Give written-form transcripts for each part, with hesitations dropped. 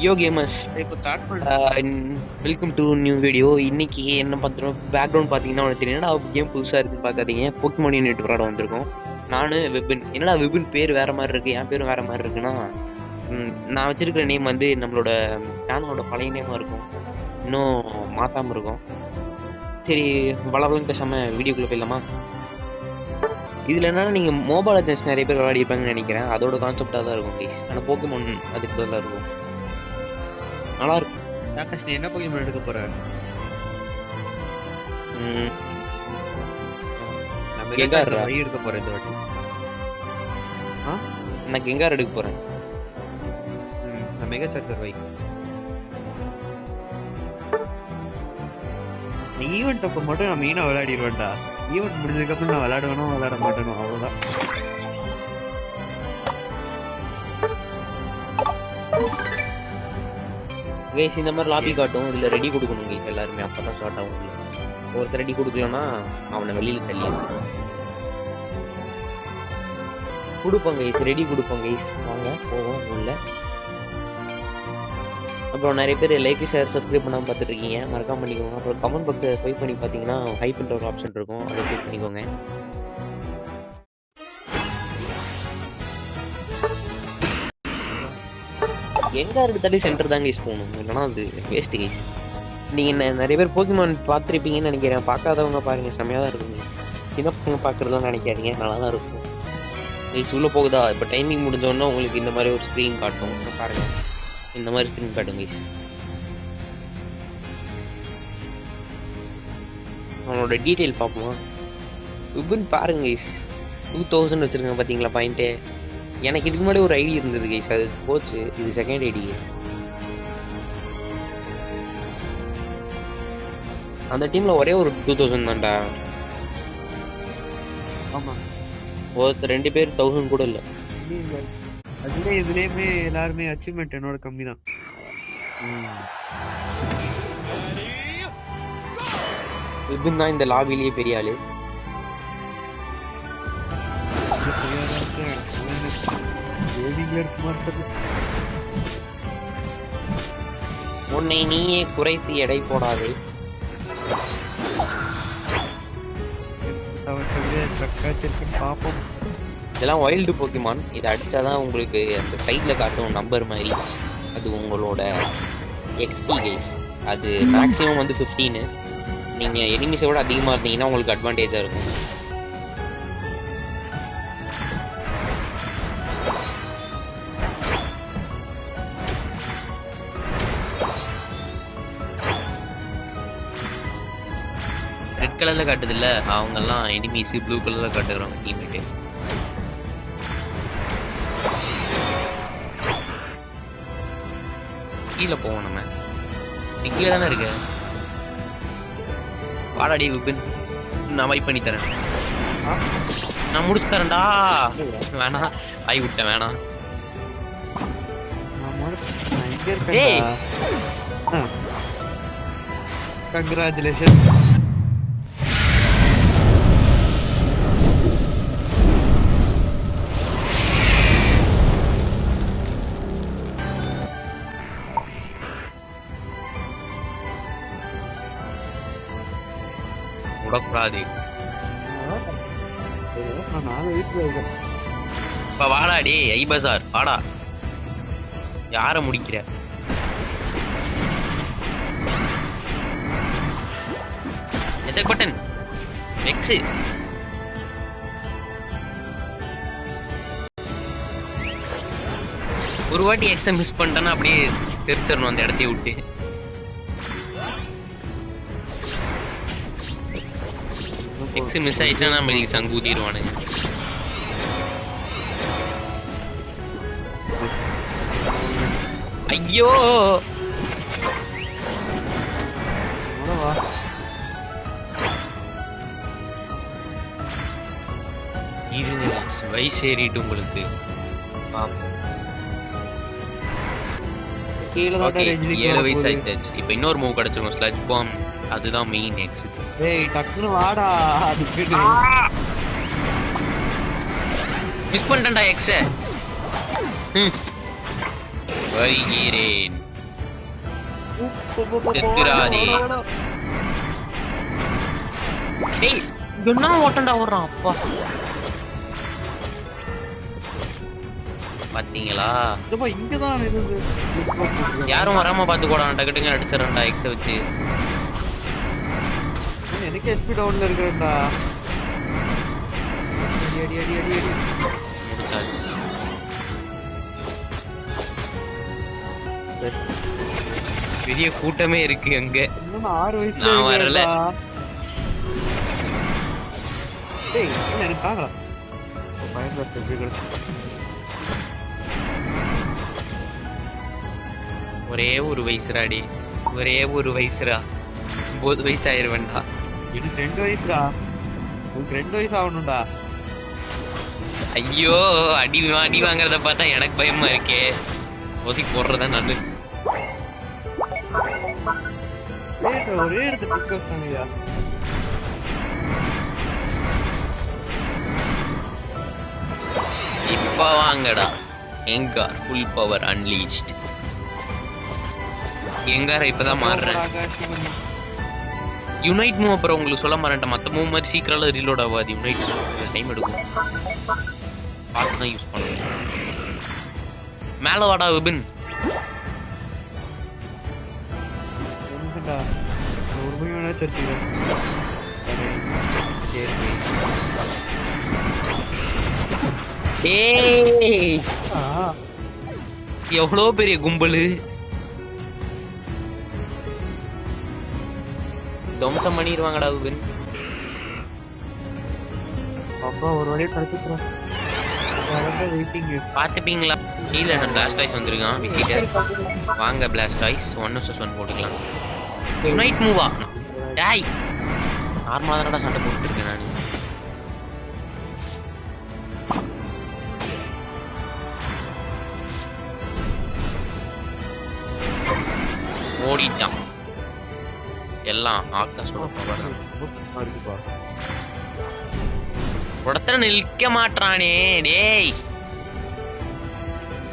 யோ gamers, இப்போ start பண்ண welcome to new video. இன்னைக்கு என்ன பண்ணுறோம், பேக்ரவுண்ட் பார்த்தீங்கன்னா உனக்கு தெரியும். என்னடா கேம் புதுசாக இருக்குன்னு பார்க்காதீங்க, போக்கிமான் யூனிட் விளையாட வந்திருக்கோம். நான் விபின். என்னடா விபின் பேர் வேற மாதிரி இருக்கு, என் பேரும் வேற மாதிரி இருக்குன்னா, நான் வச்சிருக்கிற நேம் வந்து நம்மளோட சேனலோட பழைய நேமாக இருக்கும், இன்னும் மாற்றாமல் இருக்கும். சரி, வளவலன்னு பேசாமல் வீடியோக்குள்ளே போயிடலாமா? இதில் என்னன்னா, நீங்கள் மொபைல் லெஜெண்ட்ஸ் நிறைய பேர் விளையாடிருப்பாங்கன்னு நினைக்கிறேன். அதோட கான்செப்டாக தான் இருக்கும் ப்ளீஸ். ஆனால் போக்கிமான் அதுக்கு பதிலாக இருக்கும், நல்லா இருக்கும். ஆகாஷ், நீ என்ன போக்கிமான் எடுக்க போற? நான் மெகா வை எடுக்க போறேன் இந்த வாட்டி. நான் கெங்கார் எடுக்க போறேன். நான் மெகா சார்ஜர் வை. ஈவெண்ட் அப்போ மட்டும் நான் மெயினாக விளையாடிடுவேன்டா. ஈவெண்ட் முடிஞ்சதுக்கப்புறம் நான் விளையாடுவேனோ விளையாட மாட்டேனோ, அவ்வளோதான். கைஸ், இந்த மாதிரி லாபி காட்டும், இதில் ரெடி கொடுக்கணும் கைஸ் எல்லாருமே, அப்போ தான் ஸ்டார்ட் ஆகும். இல்லை ஒருத்தர் ரெடி கொடுக்கலன்னா அவனை வெளியில் தள்ளி கொடுப்போம் கைஸ், ரெடி கொடுப்போம் கைஸ். வாங்க போவோம் உள்ள. அப்புறம் நிறைய பேர் லைக் ஷேர் சப்ஸ்கிரைப் பண்ணாமல் பார்த்துட்டு இருக்கீங்க, மறக்காம பண்ணிக்கோங்க. அப்புறம் கமெண்ட் பாக்ஸை ஃபைட் பண்ணி பார்த்தீங்கன்னா ஹைப்ன்ற ஒரு ஆப்ஷன் இருக்கும், அதை கிளிக் பண்ணிக்கோங்க. எங்கே எடுத்தாலே சென்டர் தான் கைஸ் போகணும், இல்லைனா அது வேஸ்ட் கைஸ். நீங்கள் நிறைய பேர் போக்கிமான் பார்த்துருப்பீங்கன்னு நினைக்கிறேன். பார்க்காதவங்க பாருங்கள், செம்மையாக தான் இருக்கும் கைஸ். சின்ன பசங்க பார்க்குறதுலாம் நினைக்காதீங்க, நல்லா தான் இருக்கும் கைஸ். உள்ளே போகுதா, இப்போ டைமிங் முடிஞ்சோன்னா உங்களுக்கு இந்த மாதிரி ஒரு ஸ்க்ரீன் காட்டும் பாருங்கள். இந்த மாதிரி ஸ்க்ரீன் காட்டும் கைஸ். அவனோட டீட்டெயில் பார்ப்போமா? விபின் பாருங்க கைஸ், 2000 வச்சுருக்கேன் பார்த்தீங்களா பாயிண்ட்டு. எனக்கு இதுக்கு முன்னாடி ஒரு ஐடி இருந்தது கைஸ், அது போச்சு. இது செகண்ட் ஐடி கைஸ். அந்த டீமில் ஒரே ஒரு 2000 தான்டா. ஆமாம், ஒருத்தர் 2 பேர் 1000 கூட இல்லை. அதுவே இதுலேயுமே எல்லாருமே அச்சீவ்மெண்ட் என்னோட கம்மி தான். விபின் தான் இந்த லாபிலேயே பெரிய ஆளு. உன்னை நீயே குறைத்து எடை போடாதே. பாப்போம். இதெல்லாம் வைல்டு போக்கிமான். இதை அடித்தாதான் உங்களுக்கு அந்த சைடில் காட்டும் நம்பர் மாதிரி, அது உங்களோட எக்ஸ்பி கைஸ். அது மேக்ஸிமம் வந்து 15. நீங்கள் எனிமிஸை விட அதிகமாக இருந்தீங்கன்னா உங்களுக்கு அட்வான்டேஜாக இருக்கும். ரெட் கலரில் காட்டுது இல்லை, அவங்கெல்லாம் எனிமீஸு. ப்ளூ கலரில் காட்டுகிறோம் டீம்மேட்டு. கீழே போவோம், நம்ம கீழே தானே இருக்கு. வாடாடி விபின், நான் வைப் பண்ணி தரேன். நான் முடிச்சு தரேன்டா. வேணாம், ஆய் விட்டேன், வேணாம். கங்க்ராச்சுலேஷன். விடக்கூடாது. இப்ப வாடாடி ஐபசார், வாடா. யார முடிக்கிற? எதக் பட்டன் எக்ஸ். ஒரு வாட்டி எக்ஸை மிஸ் பண்ணிட்டேன்னா அப்படியே தெரிச்சிடணும் அந்த இடத்தைய விட்டு. எக்ஸ் மிஸ் ஆயிடுச்சுன்னா நம்மளுக்கு சங்கு ஊத்திடுவானுங்க. ஐயோ, இருங்க வயசு ஏறிட்டு உங்களுக்கு. 7 வயசு ஆயிடுச்சு. இப்ப இன்னொரு மூவ் கிடைச்சிருக்கும், ஸ்லட்ஜ் பாம். அதுதான் மெயின் எக்ஸ். ஏய் டக்குனு வாடா. மிஸ் பண்ணிட்டேன்டா எக்ஸ. வருகிறேன். செத்துராதே. டேய் என்ன ஓட்டண்டா ஓடுறான் அப்பா. பாத்தீங்களா இங்கதான் இருந்து யாரும் வராம பாத்துக்கோடா. டக்குட்டுங்க அடிச்சிடறேன்டா எக்ஸ வச்சு. எனக்கு ஹெச்பி டவுன்ல இருக்குடா. அடி அடி அடி அடி முடிச்சாச்சு. பெரிய கூட்டமே இருக்கு அங்க. இன்னும் 6 வயசுல நான் வரல. டேய் எனக்கு தாங்கடா. பயங்கர எப்படி ஒரே ஒரு வயசுராடி. ஒரே ஒரு வயசுரா. 9 வயசு ஆயிருவேன்டா. எனக்கு 2 வயசுடா. உனக்கு 2 வயசு ஆகணும்டா. ஐயோ அடி அடி வாங்குறத பார்த்தா எனக்கு பயமா இருக்கே. ஒதுக்கி போடுறதா நல்லது. ஒரே இடத்து டிஸ்கஸ் பண்ணியா. இப்ப வாங்கடா. எங்கார் ஃபுல் பவர் அன்லீஸ்ட். எங்கார இப்பதான் மாறுறேன். யுனைட் மூவ் அப்புறம் உங்களுக்கு சொல்ல மாட்டேன். மற்ற மூவ் மாதிரி சீக்கிரம் ரீலோட் ஆகாது. யுனைட் டைம் எடுக்கும். பார்த்து தான் யூஸ் பண்ணணும். மேல வாடா விபின். ஏய் எவ்வளோ பெரிய கும்பலு. தம்சம் பண்ணிடுவாங்கடா விபின். அப்பா ஒரு வழியை கிடைச்சிக்கிறோம். பார்த்துப்பீங்களா? கீழே நான் பிளாஸ்ட் ஆய்ஸ் வந்திருக்கான் விசிட்டர். வாங்க பிளாஸ்ட் ஆய்ஸ் 1vs1 போட்டுக்கலாம். யுனைட் மூவா? டாய் நார்மலாக தானடா சண்டை போட்டுட்டு இருக்கேன் நான். ஓடிட்டான். எல்லாம் ஆகாஷோட பவர் தான். உடத்துல நிற்க மாட்டானே. டேய்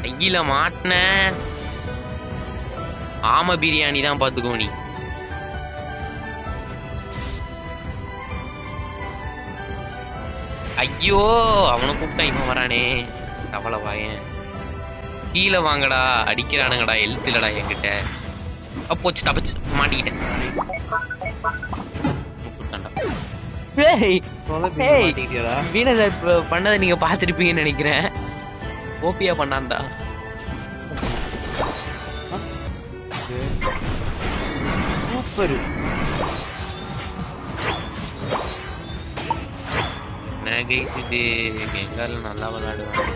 கையில மாட்டின ஆம பிரியாணி தான் பாத்துக்கோ நீ. ஐயோ அவனை கூப்பிட்டா இவன் வரானே. கவலை வாயன். கீழே வாங்கடா. அடிக்கிறானுங்கடா. எழுத்து இல்லடா என்கிட்ட. அப்போச்சு தப்பிச்சு மாட்டிக்கிட்டேன். பண்ணதை நீங்க பாத்துருப்பீங்கன்னு நினைக்கிறேன். ஓபியா பண்ணான்டா. சூப்பர். இது எங்கால நல்லா விளையாடுவான்.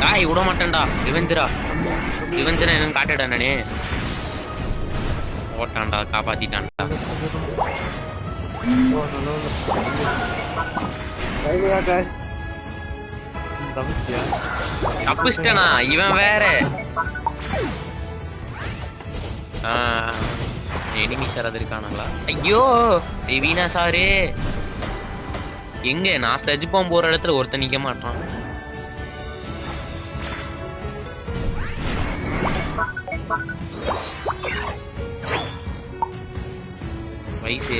டாய் விட மாட்டேன்டா. ரிவெஞ்சரா ரிவெஞ்சரா என்னன்னு காட்டுடா. நானே ஓட்டான்டா. காப்பாத்திட்டான்டா. தப்பிச்சிட்டனா இவன் வேற. எனிமி சார் அது இருக்கானுங்களா? ஐயோ வீணா சாரு எங்க? நான் ஸ்லெட்ஜ் பாம்பு போற இடத்துல ஒருத்தன் நிக்க மாட்டான். வயசு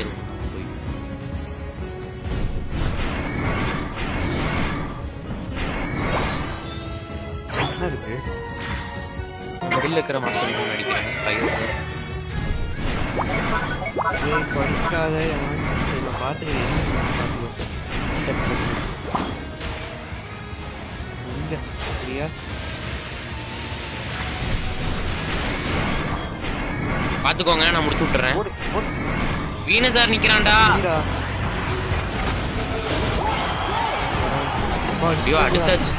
இருக்கு. மிடில் இருக்கிற மாஸ்டர் அடிக்கிறேன். படிக்காத பார்த்துட்டு பாத்துக்கோங்க. நான் முடிச்சு விட்டுறேன். வீண சார் நிக்கிறான்டா. ஐயோ அடிச்சாச்சு.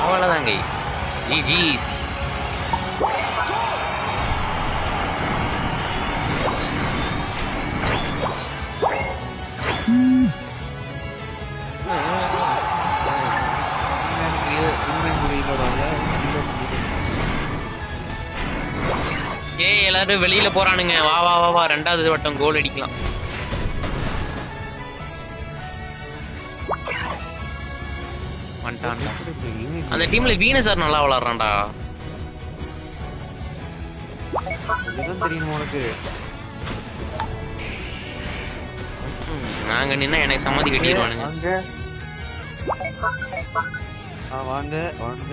அவ்வளவுதான் கைஸ். ஜிஜிஸ். ஏய் எல்லாரும் வெளியில போறானுங்க. வா வா வா வா, ரெண்டாவது வட்டம் கோல் அடிக்கலாம். வந்துட்டான்டா. அந்த டீம்ல வீனஸ் சார் நல்லா விளையாடுறான்டா. இதுதான் தெரியுமா உனக்கு? நாங்க நின்னா எனக்கு சம்மதி கட்டிடுவானுங்க. வாங்க வாங்க.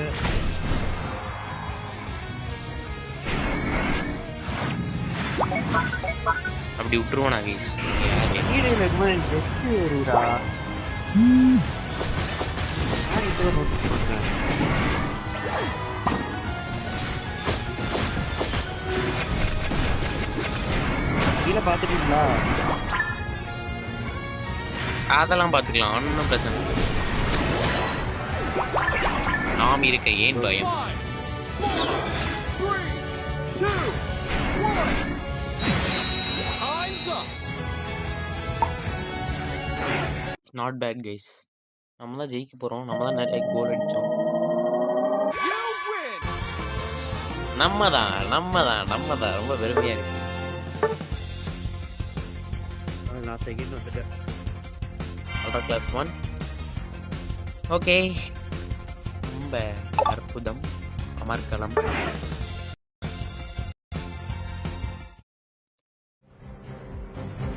அப்படி விட்டுருவானா கைஸ்? கீழே பாத்துட்டீங்களா? அதெல்லாம் பாத்துக்கலாம், ஒன்னும் பிரச்சனை இல்லை. நாம் இருக்க ஏன் பயம்? It's not bad guys. நம்ம தான் ஜெயிக்க போறோம். நம்ம தான் நிறைய கோல் அடிச்சோம். நம்ம தான் ரொம்ப பெருமையா இருக்கு. நான் செகண்ட் வந்துட்டேன். Ultra class 1. ஓகே, ரொம்ப அற்புதம், அமர்கலம்.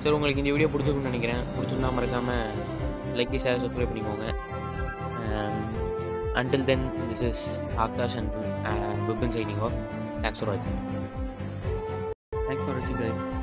சரி, உங்களுக்கு இந்த வீடியோ பிடிச்சிருக்குன்னு நினைக்கிறேன். பிடிச்சிருந்தா மறக்காம லைக், ஷேர், சப்ஸ்கிரைப் பண்ணிக்கோங்க. Until then, this is Akash and Vipin signing off. Thanks for watching. Thanks for watching guys.